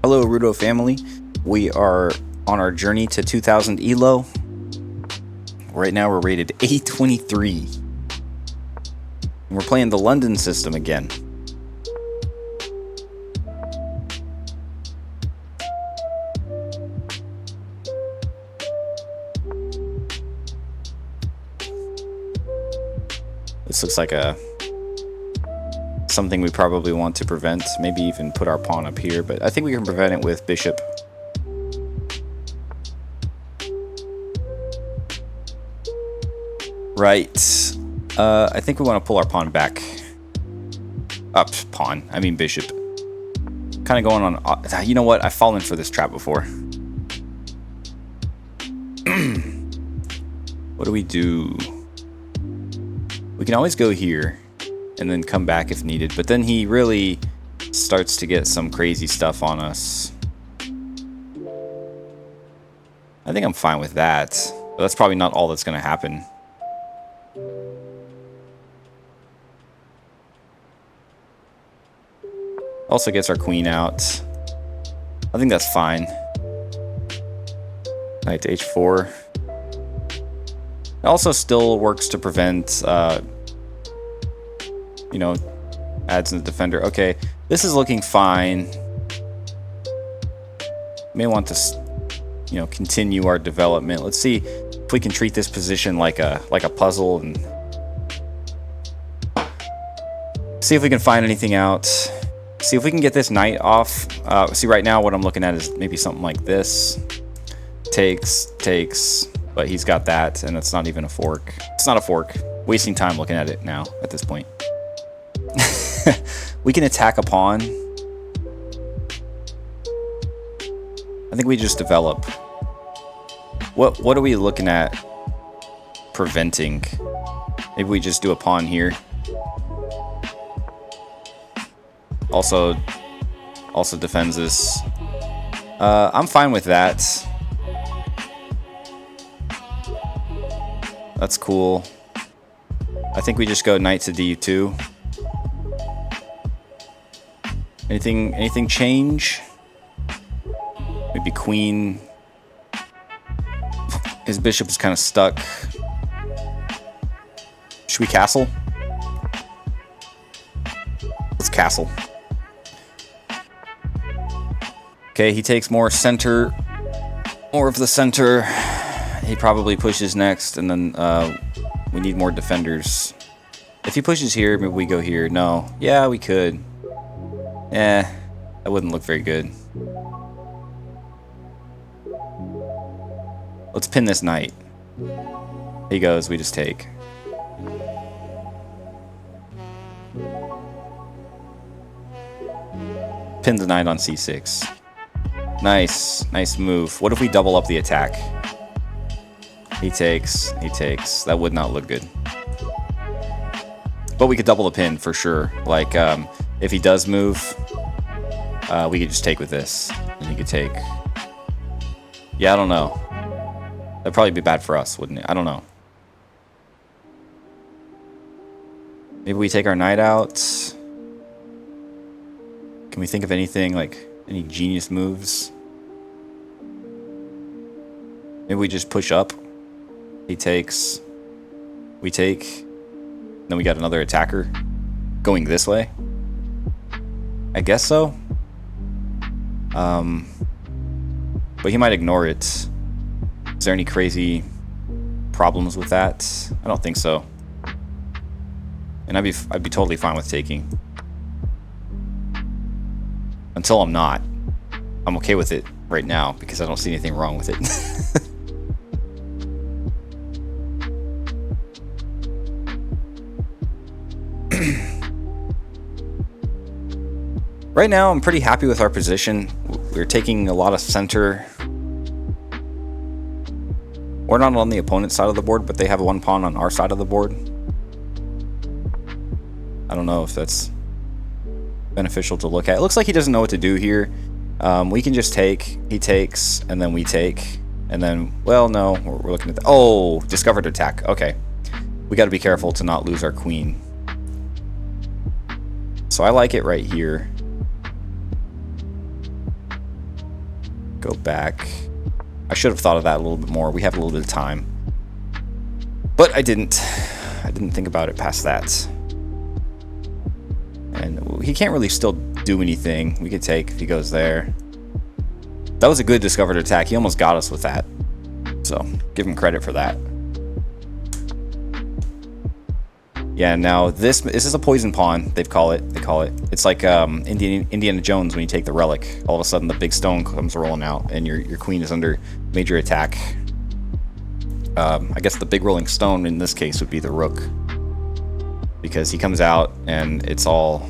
Hello, Rudo family. We are on our journey to 2000 ELO. Right now we're rated A23. And we're playing the London system again. This looks like something we probably want to prevent. Maybe even put our pawn up here, but I think we can prevent it with bishop. Right. I think we want to pull our pawn back. I mean bishop. Kind of going on... You know what? I've fallen for this trap before. What do we do? We can always go here and then come back if needed, but then he really starts to get some crazy stuff on us. I think I'm fine with that, but that's probably not all that's going to happen. Also gets our queen out. I think that's fine. Knight to h4. It also still works to prevent, you know, adds in the defender. Okay, this is looking fine. May want to, you know, continue our development. Let's see if we can treat this position like a puzzle and see if we can find anything out. See if we can get this knight off. See, right now what I'm looking at is maybe something like this. Takes, but he's got that, and it's not even a fork. It's not a fork. Wasting time looking at it now at this point. We can attack a pawn. I think we just develop. What are we looking at preventing? Maybe we just do a pawn here. Also defends this. I'm fine with that. That's cool. I think we just go knight to d2. Anything change? Maybe queen. His bishop is kind of stuck. Should we castle? Let's castle. Okay, he takes more of the center. He probably pushes next, and then we need more defenders. If he pushes here, maybe we go here. No. Yeah, we could. That wouldn't look very good. Let's pin this knight. He goes, we just take. Pin the knight on c6. Nice move. What if we double up the attack? He takes. That would not look good. But we could double the pin for sure. Like, if he does move, we could just take with this. And he could take. Yeah, I don't know. That'd probably be bad for us, wouldn't it? I don't know. Maybe we take our knight out. Can we think of anything, like, any genius moves? Maybe we just push up. He takes. We take. Then we got another attacker going this way. I guess so. But he might ignore it. Is there any crazy problems with that? I don't think so. And I'd be totally fine with taking. Until I'm not. I'm okay with it right now because I don't see anything wrong with it. Right now, I'm pretty happy with our position. We're taking a lot of center. We're not on the opponent's side of the board, but they have one pawn on our side of the board. I don't know if that's beneficial to look at. It looks like he doesn't know what to do here. We can just take. He takes, and then we take. And then, well, no, we're looking at the... Oh, discovered attack. Okay. We got to be careful to not lose our queen. So I like it right here. go back. I should have thought of that a little bit more. We have a little bit of time. But I didn't. I didn't think about it past that. And he can't really still do anything. We could take if he goes there. That was a good discovered attack. He almost got us with that. So, give him credit for that. Yeah, now this is a poison pawn, they call it. It's like Indiana Jones when you take the relic. All of a sudden the big stone comes rolling out and your queen is under major attack. I guess the big rolling stone in this case would be the rook. Because he comes out and it's all...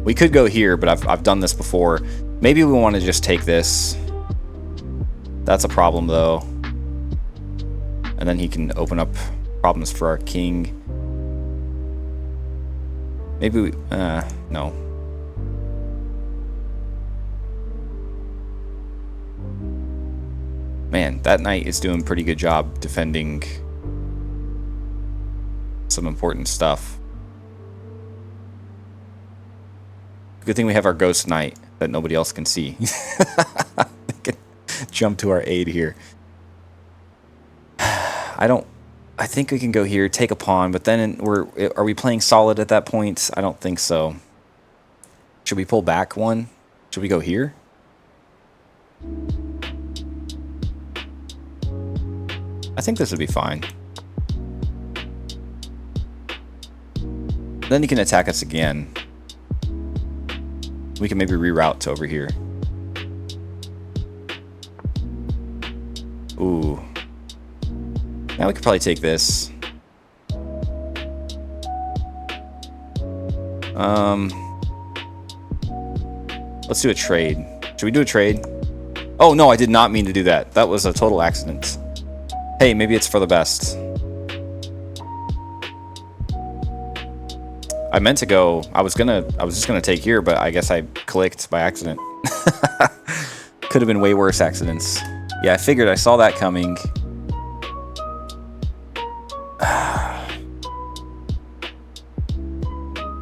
We could go here, but I've done this before. Maybe we want to just take this. That's a problem though. And then he can open up problems for our king. Maybe we, no. Man, that knight is doing a pretty good job defending some important stuff. Good thing we have our ghost knight that nobody else can see. They can jump to our aid here. I think we can go here, take a pawn, but then are we playing solid at that point? I don't think so. Should we pull back one? Should we go here? I think this would be fine. Then he can attack us again. We can maybe reroute to over here. Ooh. Now we could probably take this. Let's do a trade. Should we do a trade? Oh no, I did not mean to do that. That was a total accident. Hey, maybe it's for the best. I meant to go, I was just gonna take here, but I guess I clicked by accident. Could have been way worse accidents. Yeah, I figured I saw that coming.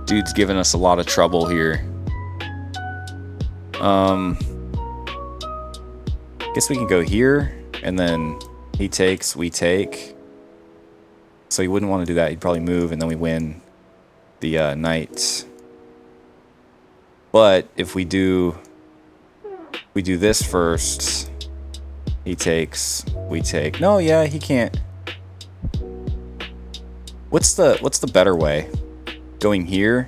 Dude's giving us a lot of trouble here. Guess we can go here, and then he takes, we take. So he wouldn't want to do that. He'd probably move, and then we win the knight. But if we do this first, he takes, we take. No, yeah, he can't. What's the better way? Going here?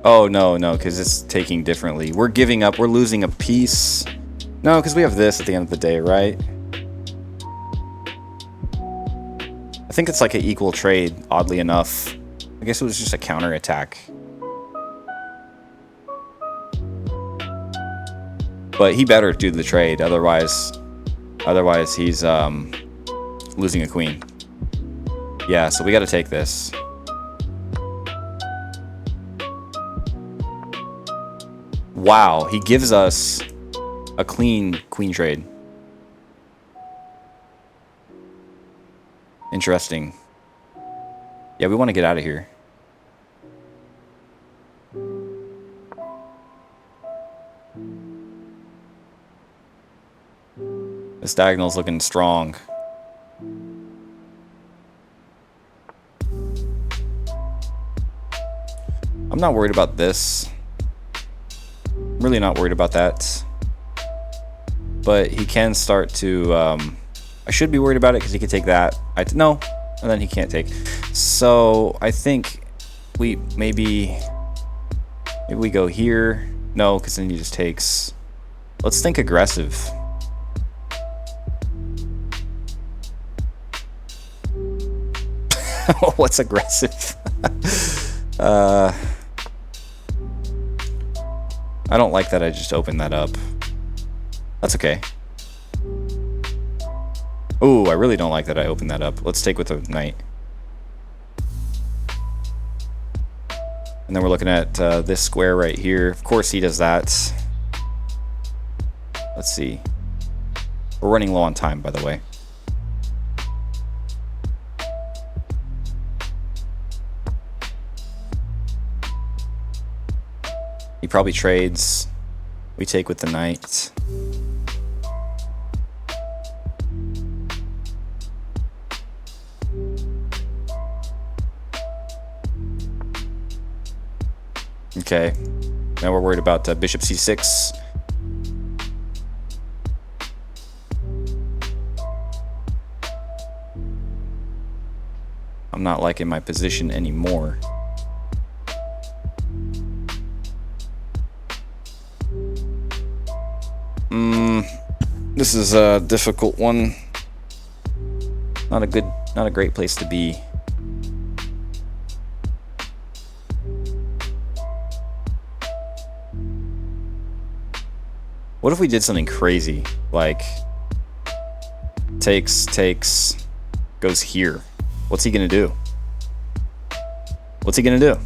Oh, no, because it's taking differently. We're giving up. We're losing a piece. No, because we have this at the end of the day, right? I think it's like an equal trade, oddly enough. I guess it was just a counterattack. But he better do the trade, otherwise he's losing a queen. Yeah, so we got to take this. Wow, he gives us a clean queen trade. Interesting. Yeah, we want to get out of here. This diagonal's looking strong. I'm not worried about this. I'm really not worried about that. But he can start to... I should be worried about it because he could take that. No, and then he can't take. So I think we maybe we go here. No, because then he just takes. Let's think aggressive. What's aggressive? I don't like that I just opened that up. That's okay. Ooh, I really don't like that I opened that up. Let's take with the knight. And then we're looking at this square right here. Of course he does that. Let's see. We're running low on time, by the way. He probably trades. We take with the knight. Okay. Now we're worried about bishop c6. I'm not liking my position anymore. This is a difficult one. Not a great place to be. What if we did something crazy? Like, takes, goes here. What's he gonna do? What's he gonna do?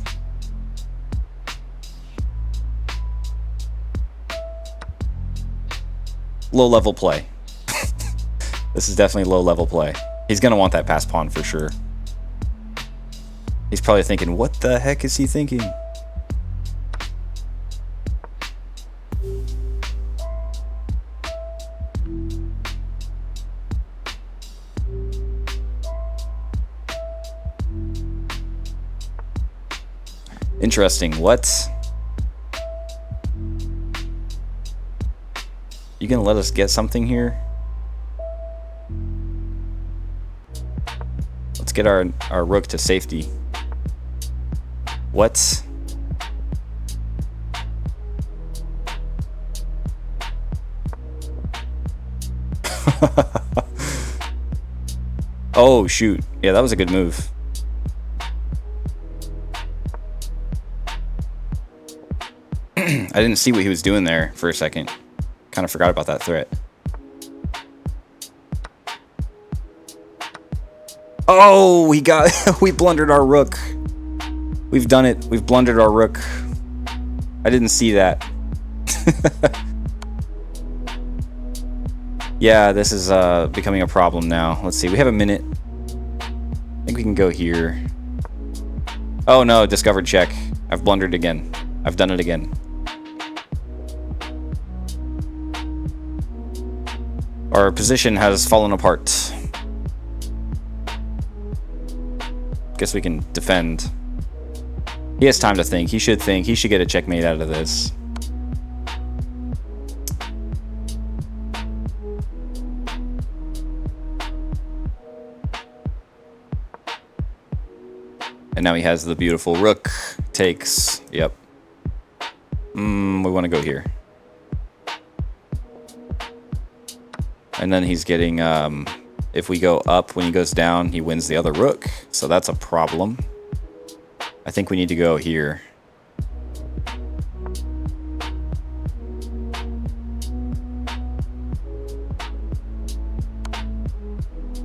Low level play. This is definitely low level play. He's gonna want that pass pawn for sure. He's probably thinking, what the heck is he thinking? Interesting. What? You gonna let us get something here? Let's get our rook to safety. What? Oh shoot. Yeah, that was a good move. I didn't see what he was doing there for a second. Kind of forgot about that threat. Oh, we blundered our rook. We've done it. We've blundered our rook. I didn't see that. Yeah, this is becoming a problem now. Let's see. We have a minute. I think we can go here. Oh no, discovered check. I've blundered again. I've done it again. Our position has fallen apart. Guess we can defend. He has time to think. He should think. He should get a checkmate out of this. And now he has the beautiful rook. Takes. Yep. We want to go here. And then he's getting, if we go up, when he goes down, he wins the other rook. So that's a problem. I think we need to go here.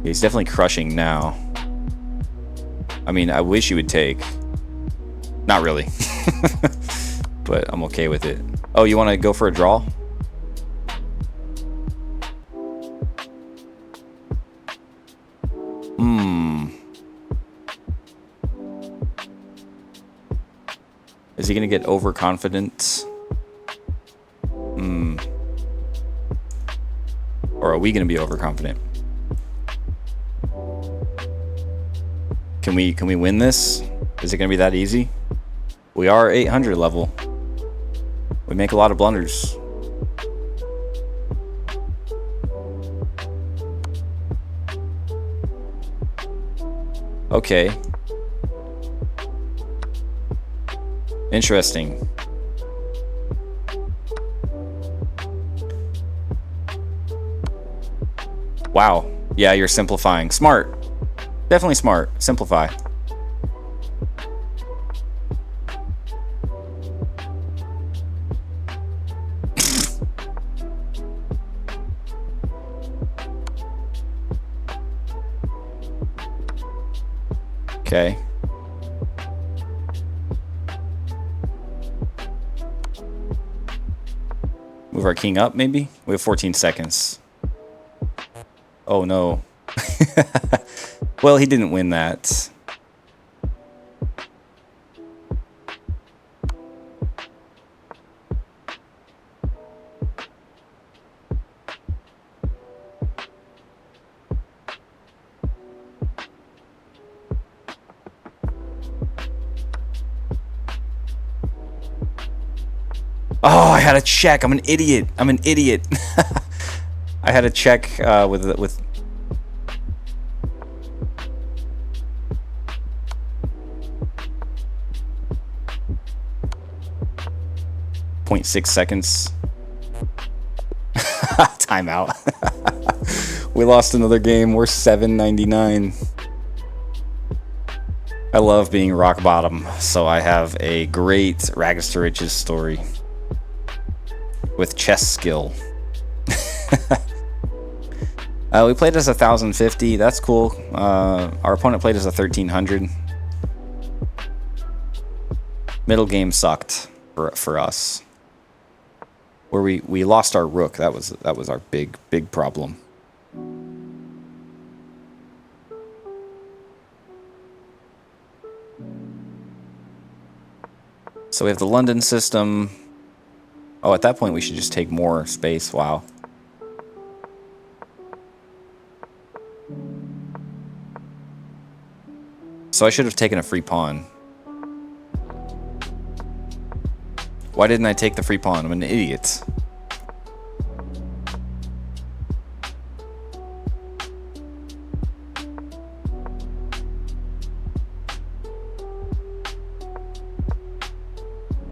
He's definitely crushing now. I mean, I wish he would take. Not really. But I'm okay with it. Oh, you want to go for a draw? Is he going to get overconfident? Or are we going to be overconfident? Can we win this? Is it going to be that easy? We are 800 level. We make a lot of blunders. Okay. Interesting. Wow. Yeah, you're simplifying. Smart. Definitely smart. Simplify. Okay. Move our king up, maybe? We have 14 seconds. Oh, no. Well, he didn't win that. Oh, I had a check. I'm an idiot. I'm an idiot. I had a check with 0.6 seconds. Timeout. We lost another game. We're 799. I love being rock bottom, so I have a great Rags to Riches story with chess skill. We played as 1050. That's cool. Our opponent played as a 1300. Middle game sucked for us. Where we lost our rook. That was our big problem. So we have the London system. Oh, at that point we should just take more space. Wow. So I should have taken a free pawn. Why didn't I take the free pawn? I'm an idiot.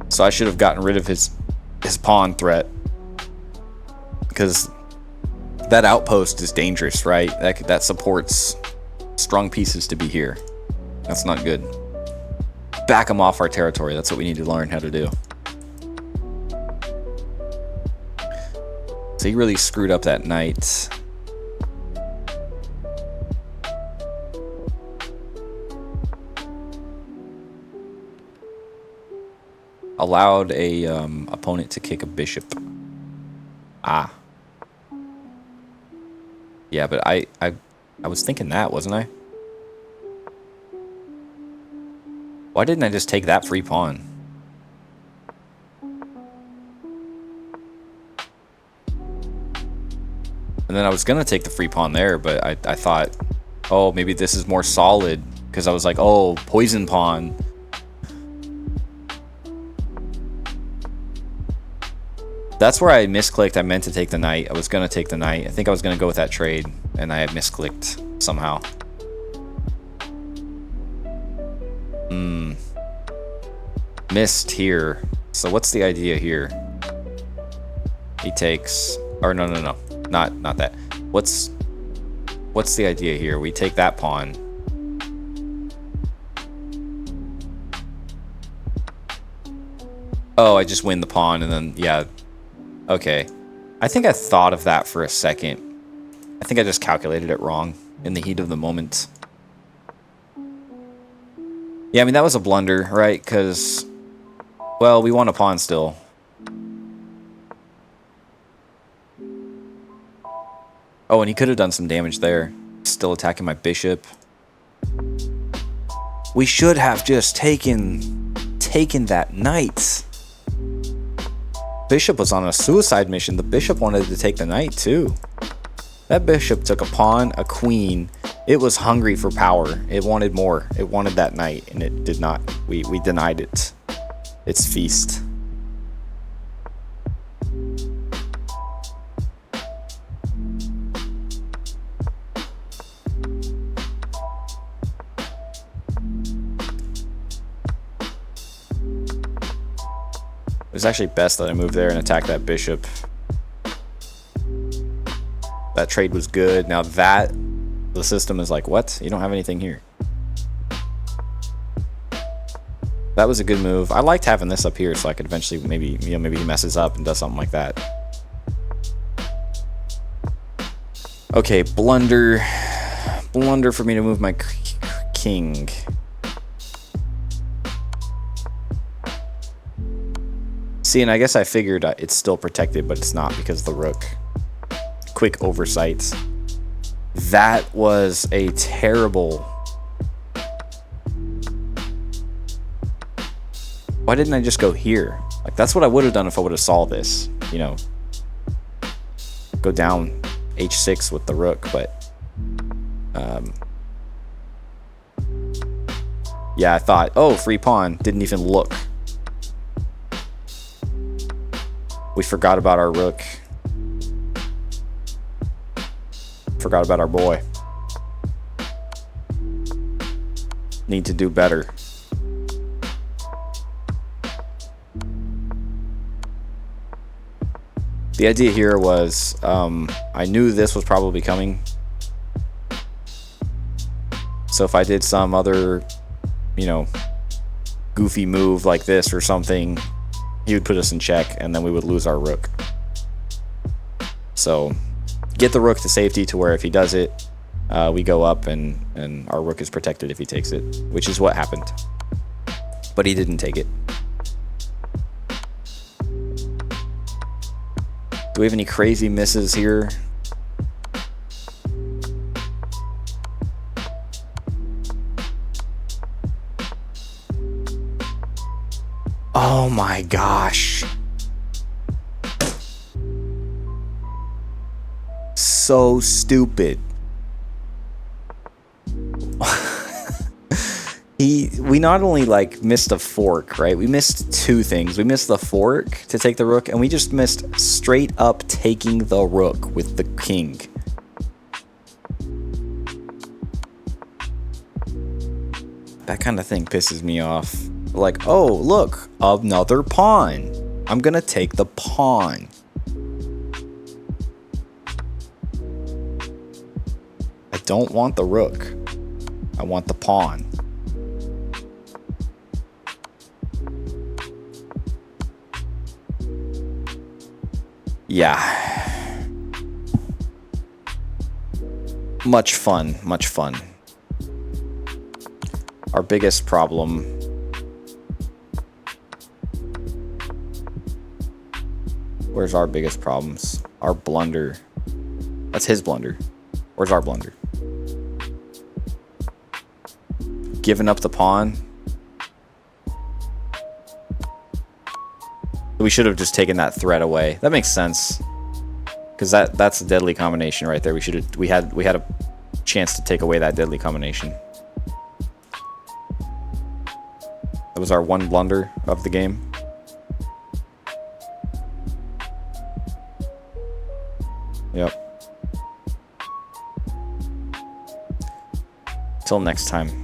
So I should have gotten rid of his pawn threat, because that outpost is dangerous, right? That supports strong pieces to be here. That's not good. Back them off our territory. That's what we need to learn how to do. So he really screwed up that knight. Allowed a opponent to kick a bishop. Ah. Yeah, but I was thinking that, wasn't I? Why didn't I just take that free pawn? And then I was gonna take the free pawn there, but I thought, oh, maybe this is more solid, because I was like, oh, poison pawn. That's where I misclicked. I meant to take the knight. I was gonna take the knight. I think I was gonna go with that trade, and I had misclicked somehow. Missed here. So what's the idea here? He takes, or no, not that. What's the idea here? We take that pawn. Oh, I just win the pawn, and then yeah. Okay. I think I thought of that for a second. I think I just calculated it wrong in the heat of the moment. Yeah, I mean, that was a blunder, right? Because, well, we won a pawn still. Oh, and he could have done some damage there. Still attacking my bishop. We should have just taken that knight. Bishop was on a suicide mission. The bishop wanted to take the knight too. That bishop took a pawn, a queen. It was hungry for power. It wanted more. It wanted that knight, and it did not. We denied it its feast. It was actually best that I moved there and attacked that bishop. That trade was good. Now that, the system is like, what? You don't have anything here. That was a good move. I liked having this up here so I could eventually maybe he messes up and does something like that. Okay, blunder for me to move my king. See, and I guess I figured it's still protected, but it's not because of the rook. Quick oversight. That was a terrible... Why didn't I just go here? Like, that's what I would have done if I would have saw this. You know, go down h6 with the rook, but... yeah, I thought, oh, free pawn. Didn't even look. We forgot about our rook. Forgot about our boy. Need to do better. The idea here was, I knew this was probably coming. So if I did some other, you know, goofy move like this or something, he would put us in check, and then we would lose our rook. So get the rook to safety to where if he does it, we go up and our rook is protected if he takes it, which is what happened. But he didn't take it. Do we have any crazy misses here? Oh my gosh. So stupid. We not only like missed a fork, right? We missed two things. We missed the fork to take the rook, and we just missed straight up taking the rook with the king. That kind of thing pisses me off. Like, oh, look, another pawn. I'm gonna take the pawn. I don't want the rook. I want the pawn. Yeah. Much fun, much fun. Our biggest problem where's our biggest problems? Our blunder. That's his blunder. Where's our blunder? Giving up the pawn. We should have just taken that threat away. That makes sense. Because that's a deadly combination right there. We had a chance to take away that deadly combination. That was our one blunder of the game. Yep. Till next time.